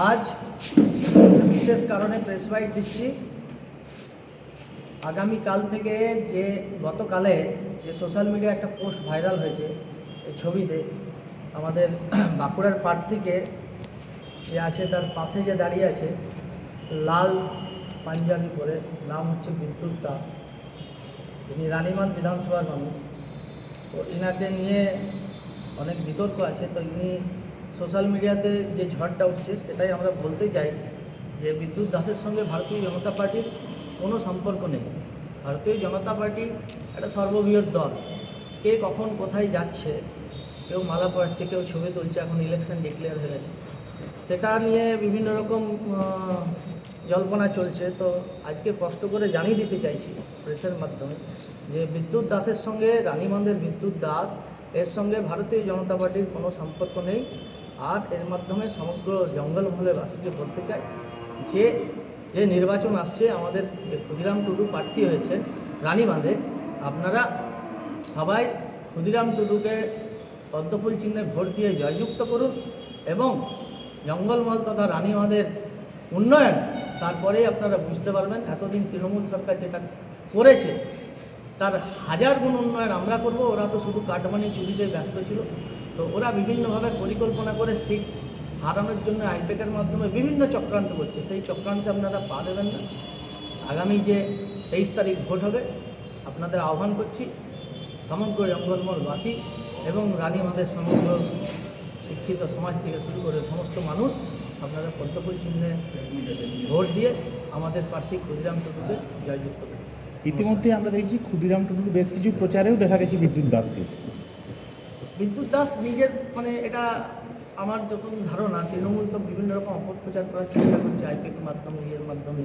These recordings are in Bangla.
আজ বিশেষ কারণে প্রেস বাইট দিচ্ছি। আগামীকাল থেকে যে গতকালে যে সোশ্যাল মিডিয়ায় একটা পোস্ট ভাইরাল হয়েছে, এই ছবিতে আমাদের বাঁকুড়ার প্রার্থীকে যে আছে তার পাশে যে দাঁড়িয়ে আছে লাল পাঞ্জাবি পরে, নাম হচ্ছে বিদ্যুৎ দাস। তিনি রানীগঞ্জ বিধানসভার মানুষ। তো ইনাকে নিয়ে অনেক বিতর্ক আছে। তো ইনি সোশ্যাল মিডিয়াতে যে ঝড়টা উঠছে সেটাই আমরা বলতে চাই যে বিদ্যুৎ দাসের সঙ্গে ভারতীয় জনতা পার্টির কোনো সম্পর্ক নেই। ভারতীয় জনতা পার্টি একটা সর্ববৃহৎ দল। কে কখন কোথায় যাচ্ছে, কেউ মালা পরাচ্ছে, কেউ ছবি তুলছে, এখন ইলেকশন ডিক্লেয়ার হয়ে গেছে, সেটা নিয়ে বিভিন্ন রকম জল্পনা চলছে। তো আজকে কষ্ট করে জানিয়ে দিতে চাইছি প্রেসের মাধ্যমে যে বিদ্যুৎ দাসের সঙ্গে, রানীগঞ্জের বিদ্যুৎ দাস, এর সঙ্গে ভারতীয় জনতা পার্টির কোনো সম্পর্ক নেই। আর এর মাধ্যমে সমগ্র জঙ্গলমহলেবাসীকে বলতে চাই যে যে নির্বাচন আসছে, আমাদের যে ক্ষুদিরাম টুডু প্রার্থী হয়েছে রানীগঞ্জে, আপনারা সবাই ক্ষুদিরাম টুডুকে পদ্মফুল চিহ্নে ভোট দিয়ে জয়যুক্ত করুন এবং জঙ্গলমহল তথা রানীগঞ্জের উন্নয়ন তারপরেই আপনারা বুঝতে পারবেন এতদিন তৃণমূল সরকার যেটা করেছে তার হাজার গুণ উন্নয়ন আমরা করব। ওরা তো শুধু কাটমানি চুরিতে ব্যস্ত ছিল। তো ওরা বিভিন্নভাবে পরিকল্পনা করে সিট হারানোর জন্য আইপ্যাকের মাধ্যমে বিভিন্ন চক্রান্ত করছে। সেই চক্রান্তে আপনারা পা দেবেন না। আগামী যে 23 তারিখ ভোট হবে, আপনাদের আহ্বান করছি সমগ্র জঙ্গলমহলবাসী এবং রানীগঞ্জের সমগ্র শিক্ষিত সমাজ থেকে শুরু করে সমস্ত মানুষ আপনারা পদ্মফুল চিহ্নে ভোট দিয়ে আমাদের প্রার্থী ক্ষুদিরাম টুডুকে জয়যুক্ত করুন। ইতিমধ্যে আমরা দেখছি ক্ষুদিরাম টুডুর বেশ কিছু প্রচারেও দেখা গেছে বিদ্যুৎ দাসকে। বিদ্যুৎ দাস নিজের এটা আমার যত ধারণা, তৃণমূল তো বিভিন্ন রকম অপপ্রচার করার চেষ্টা করছে আইপিএর মাধ্যমে, মাধ্যমে,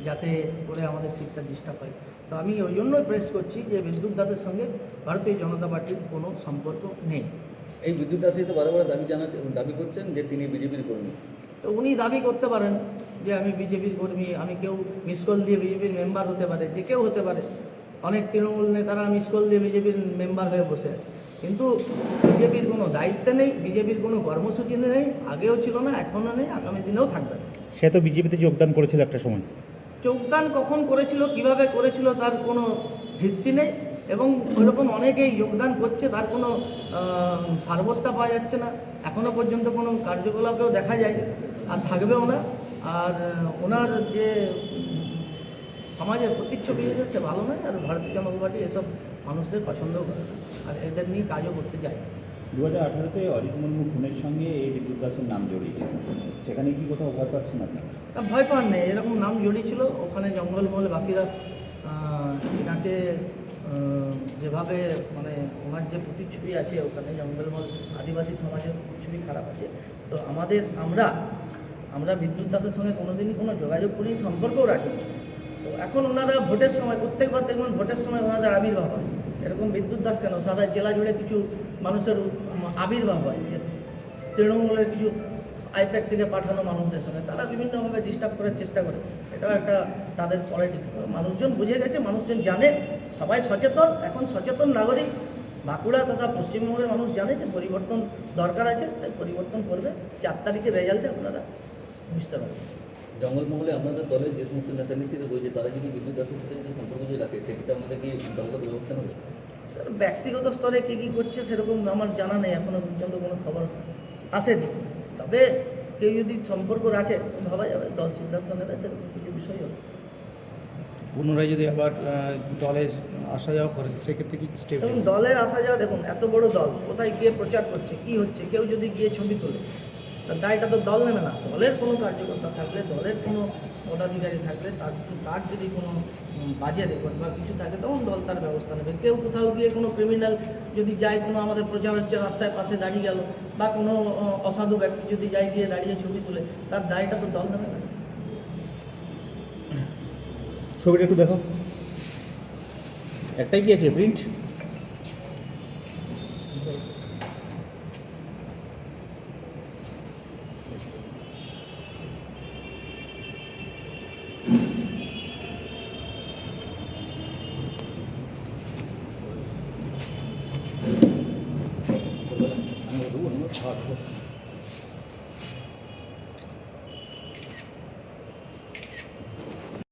যাতে করে আমাদের সিটটা ডিস্টার্ব হয়। তো আমি ওই জন্যই প্রেস করছি যে বিদ্যুৎ দাসের সঙ্গে ভারতীয় জনতা পার্টির কোনো সম্পর্ক নেই। এই বিদ্যুৎ দাসই তো বারবার দাবি করছেন যে তিনি বিজেপির কর্মী। তো উনি দাবি করতে পারেন যে আমি বিজেপির কর্মী, আমি কেউ মিস কল দিয়ে বিজেপির মেম্বার হতে পারে, যে কেউ হতে পারে। অনেক তৃণমূল নেতারা মিস কল দিয়ে বিজেপির মেম্বার হয়ে বসে আছে, কিন্তু বিজেপির কোনো দায়িত্ব নেই, বিজেপির কোনো কর্মসূচি নেই, আগেও ছিল না, এখনও নেই, আগামী দিনেও থাকবে না। সে তো বিজেপিতে যোগদান করেছিল একটা সময়। যোগদান কখন করেছিল, কিভাবে করেছিল তার কোনো ভিত্তি নেই এবং ওইরকম অনেকেই যোগদান করছে, তার কোনো সারবত্তা পাওয়া যাচ্ছে না। এখনও পর্যন্ত কোনো কার্যকলাপেও দেখা যায়নি, আর থাকবেও না। আর ওনার যে সমাজের প্রতিচ্ছবি হয়ে যাচ্ছে, ভালো নয়। আর ভারতীয় জনতা পার্টি এসব মানুষদের পছন্দও করে না, আর এদের নিয়ে কাজও করতে চায় না। 2018-তে অজিত মুর্মু খুনের সঙ্গে এই বিদ্যুৎ দাসের নাম জড়িয়েছিল, সেখানে কি কোথাও ভয় পাচ্ছেন আপনারা? ভয় পান নেই, এরকম নাম জড়িয়েছিল। ওখানে জঙ্গলমহলবাসীরা এনাকে যেভাবে ওনার যে প্রতিচ্ছবি আছে, ওখানে জঙ্গলমহল আদিবাসী সমাজের প্রতিচ্ছবি খারাপ আছে। তো আমরা বিদ্যুৎ দাসের সঙ্গে কোনোদিনই কোনো যোগাযোগ করি, সম্পর্কও রাখিনি। তো এখন ওনারা ভোটের সময়, প্রত্যেকবার দেখবেন ভোটের সময় ওনাদের আবির্ভাব হয়। এরকম বিদ্যুৎ দাস কেন, সারা জেলা জুড়ে কিছু মানুষের আবির্ভাব হয় যে তৃণমূলের কিছু আইপ্যাক থেকে পাঠানো মানুষদের সঙ্গে তারা বিভিন্নভাবে ডিস্টার্ব করার চেষ্টা করে। এটাও একটা তাদের পলিটিক্স। মানুষজন বুঝে গেছে, মানুষজন জানে, সবাই সচেতন। এখন সচেতন নাগরিক বাঁকুড়া তথা পশ্চিমবঙ্গের মানুষ জানে যে পরিবর্তন দরকার আছে, তাই পরিবর্তন করবে। 4 তারিখের রেজাল্টে আপনারা বুঝতে পারবেন। জঙ্গলমহলে আপনাদের দলের যে সমস্ত নেতা নেত্রীরা রয়েছে, তারা যদি বিদ্যুৎ দাসের সাথে যদি সম্পর্ক যদি রাখে, সেক্ষেত্রে আপনাদের কি দলগত ব্যবস্থা নেবে? ব্যক্তিগত স্তরে কী করছে সেরকম আমার জানা নেই, এখনও পর্যন্ত কোনো খবর আসেনি। তবে কেউ যদি সম্পর্ক রাখে ভাবা যাবে, দল সিদ্ধান্ত নেবে, সেরকম কিছু বিষয় হবে। পুনরায় যদি আবার দলে আসা যাওয়া করেন, সেক্ষেত্রে কি স্টেপ? এবং দলের আসা যাওয়া, দেখুন এত বড় দল কোথায় গিয়ে প্রচার করছে, কি হচ্ছে, কেউ যদি গিয়ে ছবি তোলে, তার দায়টা তো দল নেবে না। দলের কোনো কার্যকর্তা থাকলে, দলের কোনো পদাধিকারী থাকলে, তার যদি কোনো বাজে রেকর্ড বা কিছু থাকে, তখন দল তার ব্যবস্থা নেবে। কেউ কোথাও গিয়ে কোনো ক্রিমিনাল যদি যায়, কোনো আমাদের প্রচার হচ্ছে রাস্তায় পাশে দাঁড়িয়ে গেল, বা কোনো অসাধু ব্যক্তি যদি যায় গিয়ে দাঁড়িয়ে ছবি তুলে, তার দায়টা তো দল নেবে না। ছবিটা একটু দেখো, একটাই কি আছে প্রিন্ট? আমি